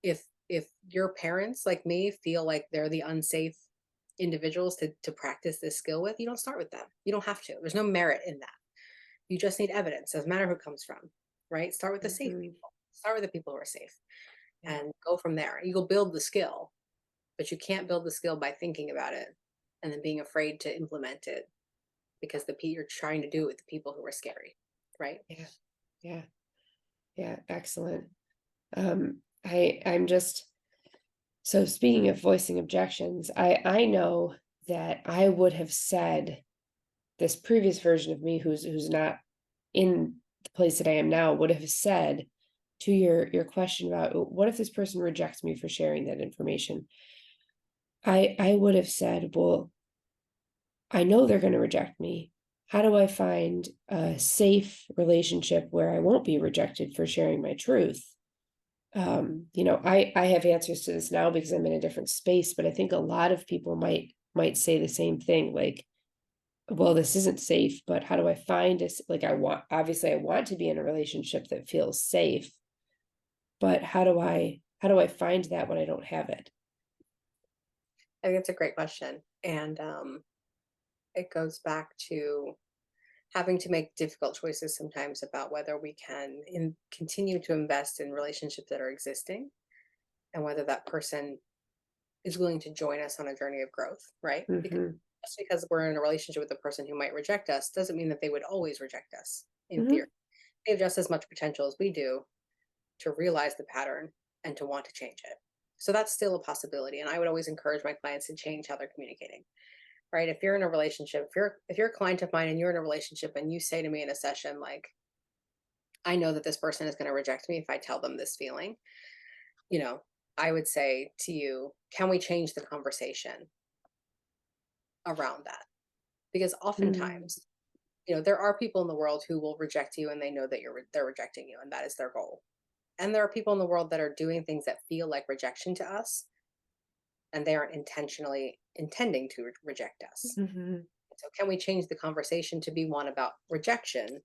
If your parents, like me, feel like they're the unsafe individuals to practice this skill with, you don't start with them. You don't have to. There's no merit in that. You just need evidence. Doesn't matter who it comes from, right? Start with the safe Mhm. people. Start with the people who are safe Yeah. and go from there. You go build the skill, but you can't build the skill by thinking about it and then being afraid to implement it, because you're trying to do it with the people who are scary, right? Yeah. Yeah. Yeah. Excellent. I'm just, so speaking of voicing objections, I know that I would have said, this previous version of me who's not in the place that I am now would have said to your question about, what if this person rejects me for sharing that information? I would have said, well, I know they're going to reject me. How do I find a safe relationship where I won't be rejected for sharing my truth? I have answers to this now because I'm in a different space, but I think a lot of people might say the same thing, like, well, this isn't safe, but how do I find this? Like, obviously I want to be in a relationship that feels safe, but how do I find that when I don't have it? I think it's a great question. And it goes back to having to make difficult choices sometimes about whether we can continue to invest in relationships that are existing, and whether that person is willing to join us on a journey of growth, right? Because Hmm. just because we're in a relationship with a person who might reject us doesn't mean that they would always reject us, in theory. Hmm. They have just as much potential as we do to realize the pattern and to want to change it. So that's still a possibility. And I would always encourage my clients to change how they're communicating, right? If you're in a relationship, if you're a client of mine and you're in a relationship and you say to me in a session, like, I know that this person is going to reject me if I tell them this feeling, you know, I would say to you, can we change the conversation around that? Because Mm. oftentimes, there are people in the world who will reject you and they know that they're rejecting you and that is their goal. And there are people in the world that are doing things that feel like rejection to us, and they aren't intentionally intending to reject us. Hmm. So can we change the conversation to be one about rejection?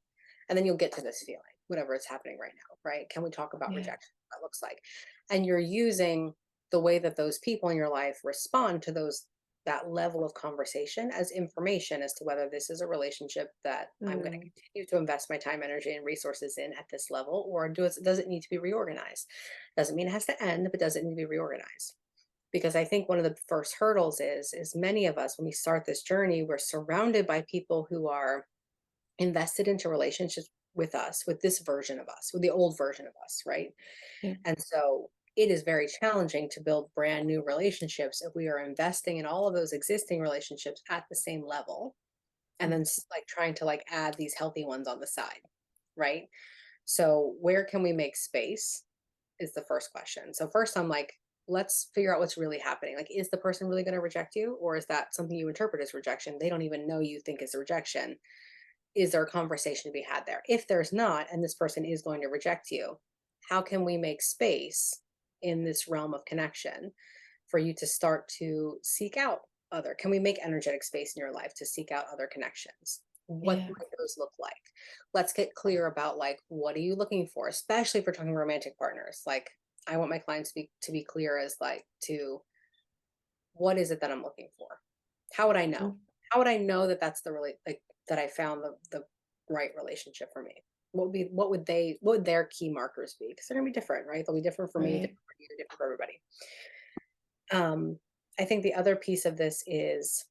And then you'll get to this feeling, whatever is happening right now, right? Can we talk about Yeah. rejection? What that looks like. And you're using the way that those people in your life respond to that level of conversation as information as to whether this is a relationship that I'm going to Mm. continue to invest my time, energy, and resources in at this level, or does it need to be reorganized? Doesn't mean it has to end, but does it need to be reorganized? Because I think one of the first hurdles is many of us, when we start this journey, we're surrounded by people who are invested into relationships with us, with this version of us, with the old version of us, right? Yeah. And so it is very challenging to build brand new relationships if we are investing in all of those existing relationships at the same level, and then Mm. like trying to like add these healthy ones on the side, right? So where can we make space is the first question. So first I'm like, let's figure out what's really happening. Like, is the person really going to reject you, or is that something you interpret as rejection? They don't even know you think is a rejection. Is there a conversation to be had there? If there's not, and this person is going to reject you, how can we make space in this realm of connection for you to start to seek out can we make energetic space in your life to seek out other connections? What Yeah. might those look like? Let's get clear about, like, what are you looking for, especially if we're talking romantic partners. Like, I want my clients to be clear as like to what is it that I'm looking for? How would I know? Mm. How would I know that that's the really, like, that I found the right relationship for me? What would their key markers be? Because they're gonna be different, right? They'll be different for me, Right. different for you, different for everybody. Um, I think the other piece of this is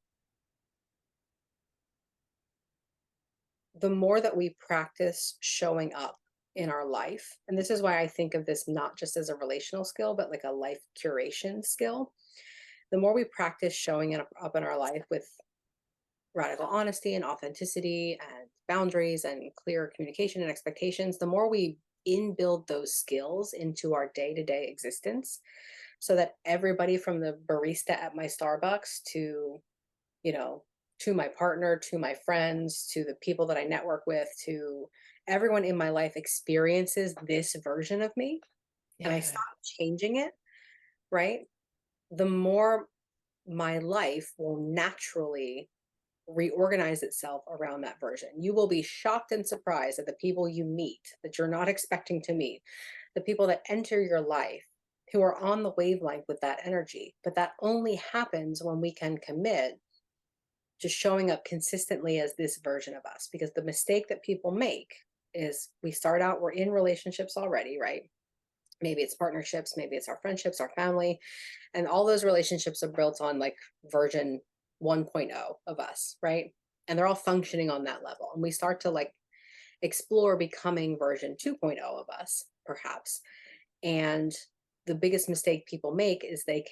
the more that we practice showing up in our life, and this is why I think of this not just as a relational skill, but like a life curation skill. The more we practice showing up in our life with radical honesty and authenticity and boundaries and clear communication and expectations, the more we inbuild those skills into our day-to-day existence, so that everybody from the barista at my Starbucks to, you know, to my partner, to my friends, to the people that I network with, to everyone in my life experiences this version of me, and I Yeah. stop changing it, right? The more my life will naturally reorganize itself around that version. You will be shocked and surprised at the people you meet that you're not expecting to meet, the people that enter your life who are on the wavelength with that energy. But that only happens when we can commit to showing up consistently as this version of us. Because the mistake that people make is we start out, we're in relationships already, right? Maybe it's partnerships, maybe it's our friendships, our family, and all those relationships are built on like version 1.0 of us, right? And they're all functioning on that level. And we start to like explore becoming version 2.0 of us, perhaps. And the biggest mistake people make is they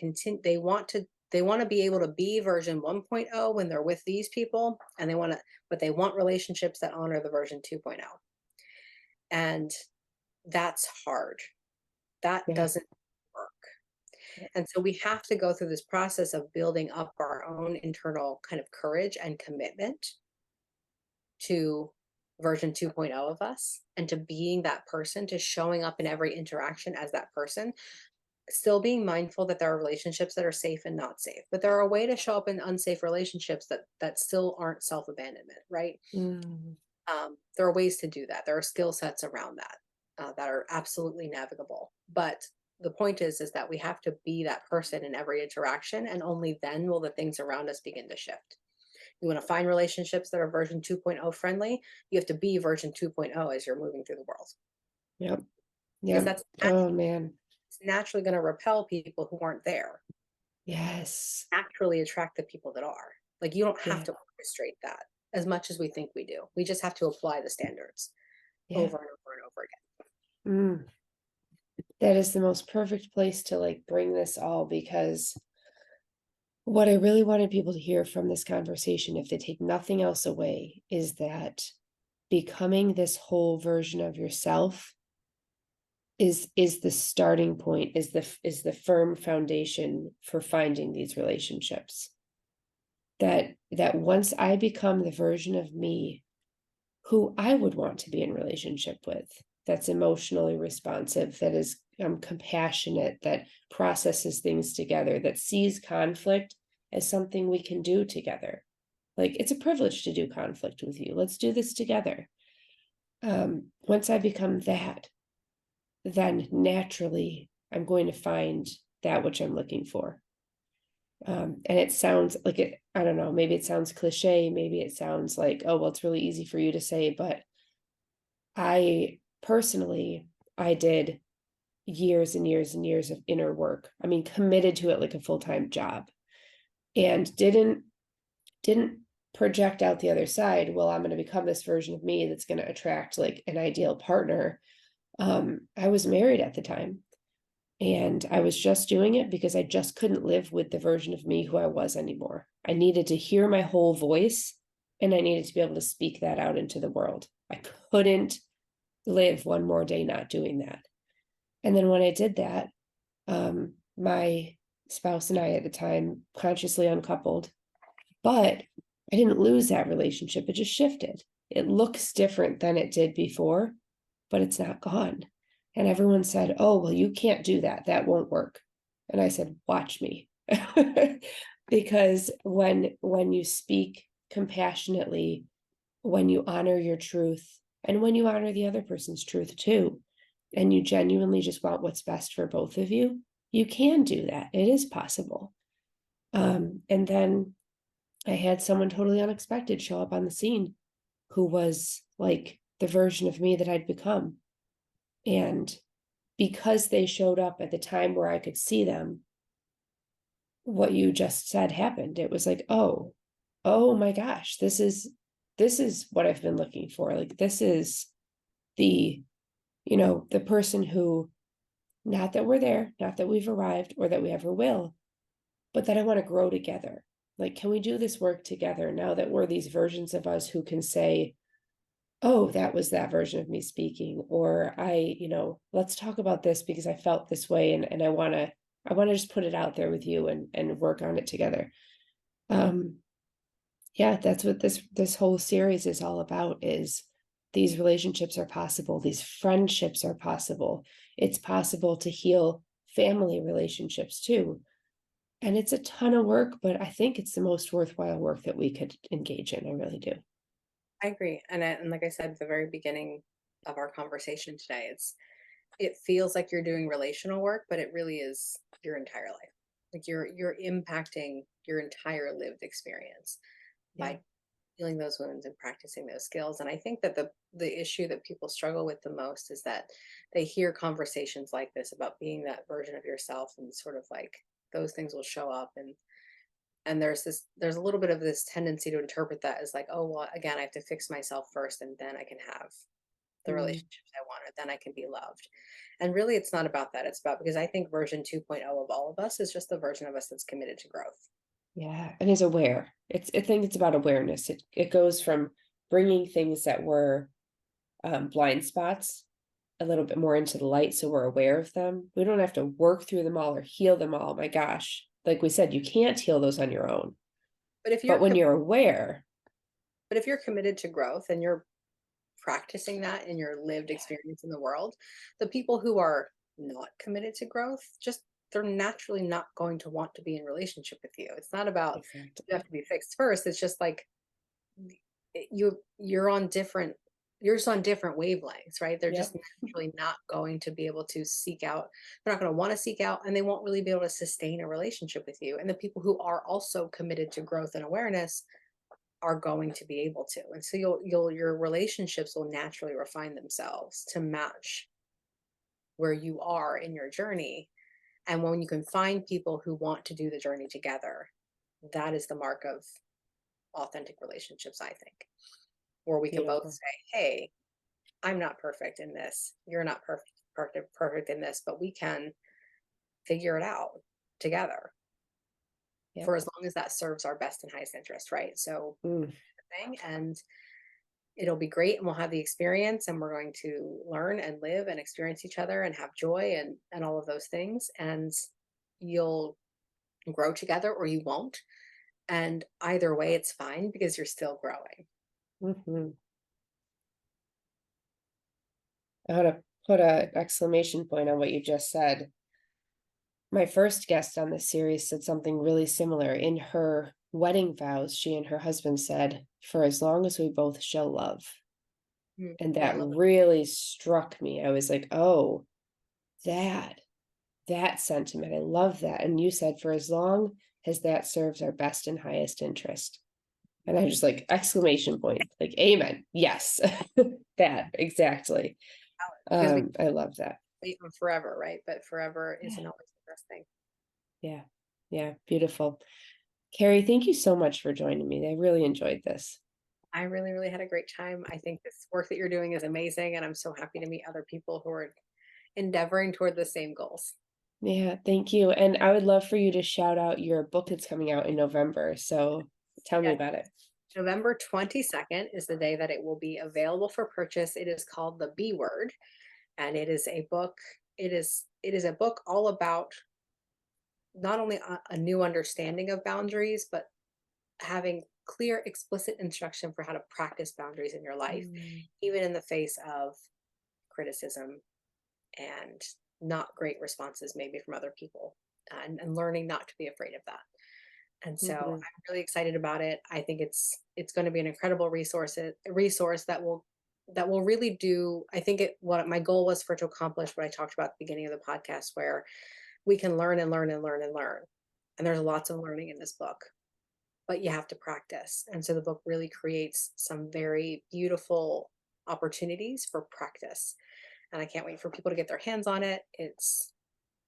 want to be able to be version 1.0 when they're with these people, and but they want relationships that honor the version 2.0. And that's hard. That Yeah. doesn't work. And so we have to go through this process of building up our own internal kind of courage and commitment to version 2.0 of us, and to being that person, to showing up in every interaction as that person, still being mindful that there are relationships that are safe and not safe, but there are a way to show up in unsafe relationships that still aren't self-abandonment, right? Mm. There are ways to do that. There are skill sets around that that are absolutely navigable. But the point is that we have to be that person in every interaction, and only then will the things around us begin to shift. You want to find relationships that are version 2.0 friendly, you have to be version 2.0 as you're moving through the world, Yep. because Yep. that's Oh man. naturally going to repel people who aren't there, Yes. naturally attract the people that are. Like, you don't have Yeah. to orchestrate that as much as we think we do. We just have to apply the standards Yeah. over and over and over again. Mm. That is the most perfect place to like bring this all, because what I really wanted people to hear from this conversation, if they take nothing else away, is that becoming this whole version of yourself is the starting point, is the firm foundation for finding these relationships. That once I become the version of me who I would want to be in relationship with, that's emotionally responsive, that is compassionate, that processes things together, that sees conflict as something we can do together. Like, it's a privilege to do conflict with you. Let's do this together. Once I become that, then naturally I'm going to find that which I'm looking for. And it sounds like it, I don't know, maybe it sounds cliche, maybe it sounds like, oh, well, it's really easy for you to say, but I personally, I did years and years and years of inner work. I mean, committed to it like a full-time job, and didn't project out the other side. Well, I'm going to become this version of me that's going to attract like an ideal partner. I was married at the time, and I was just doing it because I just couldn't live with the version of me who I was anymore. I needed to hear my whole voice, and I needed to be able to speak that out into the world. I couldn't live one more day not doing that. And then when I did that, my spouse and I at the time, consciously uncoupled, but I didn't lose that relationship. It just shifted. It looks different than it did before, but it's not gone. And everyone said, oh, well, you can't do that. That won't work. And I said, watch me. Because when you speak compassionately, when you honor your truth, and when you honor the other person's truth too, and you genuinely just want what's best for both of you, you can do that. It is possible. And then I had someone totally unexpected show up on the scene who was like the version of me that I'd become. And because they showed up at the time where I could see them, what you just said happened. It was like, oh my gosh, this is what I've been looking for. Like, this is the, the person who, not that we're there, not that we've arrived or that we ever will, but that I want to grow together. Like, can we do this work together now that we're these versions of us who can say, oh, that was that version of me speaking, or let's talk about this because I felt this way, and I want to just put it out there with you and work on it together. Um, yeah, that's what this whole series is all about, is these relationships are possible, these friendships are possible. It's possible to heal family relationships too. And it's a ton of work, but I think it's the most worthwhile work that we could engage in. I really do. I agree. And like I said at the very beginning of our conversation today, it feels like you're doing relational work, but it really is your entire life. Like you're impacting your entire lived experience Yeah. by healing those wounds and practicing those skills. And I think that the issue that people struggle with the most is that they hear conversations like this about being that version of yourself, and sort of like those things will show up, and there's a little bit of this tendency to interpret that as like, oh well, again, I have to fix myself first and then I can have the Mm, relationships I want, or then I can be loved. And really it's not about that. It's about, because I think version 2.0 of all of us is just the version of us that's committed to growth. yeah. And is aware. I think it's about awareness. It goes from bringing things that were blind spots a little bit more into the light so we're aware of them. We don't have to work through them all or heal them all. My gosh. Like we said, you can't heal those on your own. But if But you're when you're aware, but if you're committed to growth and you're practicing that in your lived experience in the world, the people who are not committed to growth, just they're naturally not going to want to be in relationship with you. It's not about you exactly. have to be fixed first. It's just like you're on different, you're just on different wavelengths, right? They're just Yep. naturally not going to be able to seek out, they're not going to want to seek out, and they won't really be able to sustain a relationship with you. And the people who are also committed to growth and awareness are going to be able to. And so your relationships will naturally refine themselves to match where you are in your journey. And when you can find people who want to do the journey together, that is the mark of authentic relationships, I think, where we can both Beautiful. say, hey, I'm not perfect in this, you're not perfect in this, but we can figure it out together, Yep. for as long as that serves our best and highest interest, right? So Mm, thing, and it'll be great, and we'll have the experience, and we're going to learn and live and experience each other and have joy and all of those things, and you'll grow together or you won't, and either way it's fine because you're still growing. mhm. I want to put a exclamation point on what you just said. My first guest on this series said something really similar. In her wedding vows, she and her husband said, "For as long as we both shall love." And Yeah, that really struck me. I was like, oh, that, that sentiment. I love that. And you said, for as long as that serves our best and highest interest. And I just like exclamation point, like, amen. Yes, that exactly. because we I love that. wait on forever, right? But forever Yeah. isn't always the best thing. Yeah. Yeah. Beautiful. Carrie, thank you so much for joining me. I really enjoyed this. I really, really had a great time. I think this work that you're doing is amazing, and I'm so happy to meet other people who are endeavoring toward the same goals. Yeah, thank you. And I would love for you to shout out your book that's coming out in November. So tell me Yes, about it. November 22nd is the day that it will be available for purchase. It is called The B Word, and it is a book. It is a book all about not only a new understanding of boundaries, but having clear, explicit instruction for how to practice boundaries in your life, Mm, even in the face of criticism and not great responses, maybe from other people, and learning not to be afraid of that. And so mhm. I'm really excited about it. I think it's going to be an incredible resource that will really do, I think it what my goal was for it to accomplish what I talked about at the beginning of the podcast, where we can learn and learn and learn and learn. And there's lots of learning in this book, but you have to practice. And so the book really creates some very beautiful opportunities for practice. And I can't wait for people to get their hands on it. It's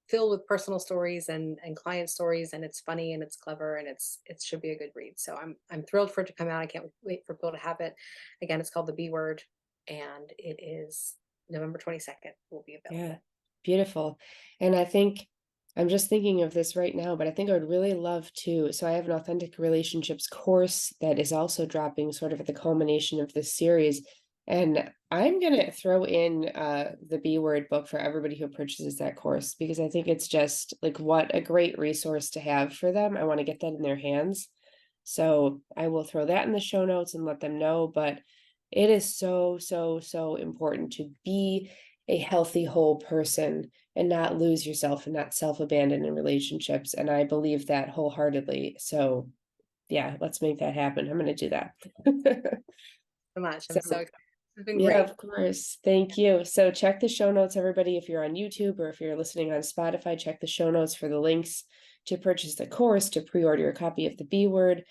filled with personal stories and client stories, and it's funny and it's clever, and it should be a good read. So I'm thrilled for it to come out. I can't wait for people to have it. Again, it's called The B Word, and it is November 22nd will be Yeah, available. beautiful. And I think I'm just thinking of this right now, but I think I would really love to. So I have an authentic relationships course that is also dropping sort of at the culmination of this series. And I'm gonna throw in the B word book for everybody who purchases that course because I think it's just like what a great resource to have for them. I want to get that in their hands. So I will throw that in the show notes and let them know. But it is so, so, so important to be a healthy, whole person and not lose yourself and not self-abandon in relationships. And I believe that wholeheartedly. So yeah, let's make that happen. I'm gonna do that. So much. I'm so So excited. This has been yeah, great. of course. Thank you. So check the show notes, everybody. If you're on YouTube or if you're listening on Spotify, check the show notes for the links to purchase the course, to pre-order your copy of the B word.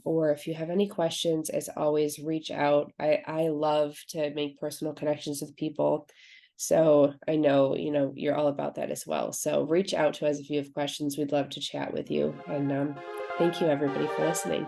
Or if you have any questions, as always, reach out. I love to make personal connections with people. So I know, you're all about that as well. So reach out to us if you have questions. We'd love to chat with you. And thank you everybody for listening.